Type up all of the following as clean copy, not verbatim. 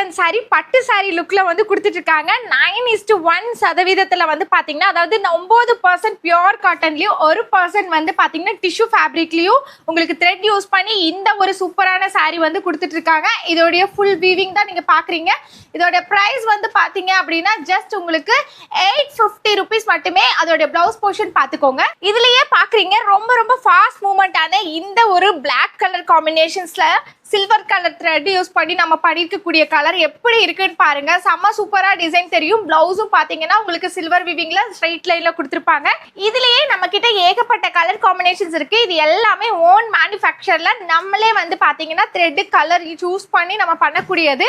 Cotton sorry பட்டு sorry லுக்ல வந்து கொடுத்துட்டு இருக்காங்க. 9:1% வந்து பாத்தீங்கன்னா, அதாவது 9% பியூர் காட்டன்லயும் 1% வந்து பாத்தீங்கன்னா டிஷ்யூ ஃபேப்ரிக்லயும் உங்களுக்கு த்ரெட் யூஸ் பண்ணி இந்த ஒரு சூப்பரான சாரி வந்து கொடுத்துட்டு இருக்காங்க. இதோடைய ஃபுல் வீவிங் தான் நீங்க பாக்குறீங்க. இதோட பிரைஸ் வந்து பாத்தீங்க அப்படின்னா ஜஸ்ட் உங்களுக்கு 850 rupees மட்டுமே. அதோட பிளவுஸ் போர்ஷன் பாத்துக்கோங்க. இதுலயே பாக்குறீங்க ரொம்ப ரொம்ப ஃபாஸ்ட் மூவ்மெண்ட் ஆன இந்த ஒரு பிளாக் கலர் காம்பினேஷன்ஸ்ல சில்வர் கலர் த்ரெட் யூஸ் பண்ணி நம்ம பண்ணிருக்கக்கூடிய கலர் எப்படி இருக்குன்னு பாருங்க. செம்ம சூப்பரா டிசைன் தெரியும். பிளவுஸும் பாத்தீங்கன்னா உங்களுக்கு சில்வர் விவிங்ல ஸ்ட்ரைட் லைன்ல கொடுத்துருப்பாங்க. இதுலயே நம்ம கிட்ட ஏகப்பட்ட கலர் காம்பினேஷன்ஸ் இருக்கு. இது எல்லாமே ஓன் மேனுஃபேக்சர்ல நம்மளே வந்து பாத்தீங்கன்னா த்ரெட் கலர் சூஸ் பண்ணி நம்ம பண்ணக்கூடியது.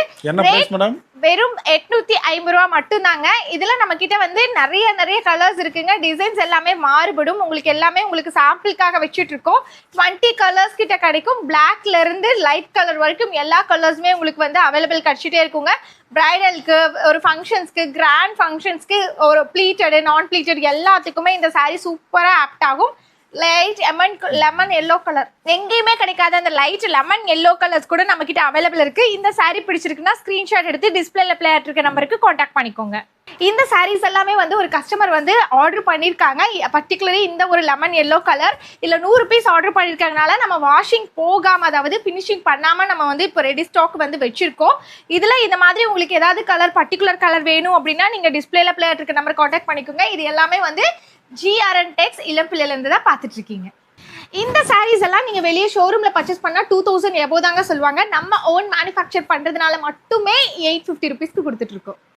வெறும் 850 ரூபா மட்டும் தாங்க. இதுல நம்ம கிட்ட வந்து நிறைய கலர்ஸ் இருக்குங்க. டிசைன்ஸ் எல்லாமே மாறுபடும். உங்களுக்கு எல்லாமே உங்களுக்கு சாம்பிளுக்காக வச்சுட்டு இருக்கோம். 20 கலர்ஸ் கிட்ட கிடைக்கும். பிளாக்ல இருந்து லைட் கலர் வரைக்கும் எல்லா கலர்ஸுமே உங்களுக்கு வந்து அவைலபிள் கிடைச்சிட்டே இருக்குங்க. பிரைடலுக்கு, ஒரு ஃபங்க்ஷன்ஸ்க்கு, கிராண்ட் ஃபங்க்ஷன்ஸ்க்கு, ஒரு ப்ளீட்டடு, நான் ப்ளீட்டட் எல்லாத்துக்குமே இந்த சாரீ சூப்பராக ஆப்ட் ஆகும். லைட் லெமன் எல்லோ கலர் எங்கேயுமே கிடைக்காத அந்த லைட் லெமன் எல்லோ கலர்ஸ் கூட நம்ம கிட்ட அவைலபிள் இருக்கு. இந்த சாரீ பிடிச்சிருக்குன்னா ஸ்கிரீன்ஷாட் எடுத்து டிஸ்பிளேல பிளே ஆகிட்டு இருக்க நம்பருக்கு காண்டாக்ட் பண்ணிக்கோங்க. இந்த சாரீஸ் எல்லாமே வந்து ஒரு கஸ்டமர் வந்து ஆர்டர் பண்ணியிருக்காங்க. பர்டிகுலரி இந்த ஒரு லெமன் எல்லோ கலர் இல்லை 100 பீஸ் ஆர்டர் பண்ணியிருக்கனால நம்ம வாஷிங் போகாமல், அதாவது ஃபினிஷிங் பண்ணாமல் நம்ம வந்து இப்போ ரெடி ஸ்டாக் வந்து வச்சிருக்கோம். இதில் இந்த மாதிரி உங்களுக்கு ஏதாவது கலர் பர்டிகுலர் கலர் வேணும் அப்படின்னா நீங்கள் டிஸ்பிளேல பிளே ஆகிட்டு இருக்க நம்பர் காண்டாக்ட் பண்ணிக்கோங்க. இது எல்லாமே வந்து GRN Tex இளம்பிள்ளையிலேருந்து தான் பார்த்துட்டு இருக்கீங்க. இந்த சாரீஸ் எல்லாம் நீங்க வெளியே ஷோரூம்ல பர்ச்சேஸ் பண்ணா 2000 எபோ தாங்க சொல்லுவாங்க. நம்ம ஓன் மேனுஃபேக்சர் பண்றதுனால மட்டுமே 850 rupeesக்கு கொடுத்துட்டு இருக்கோம்.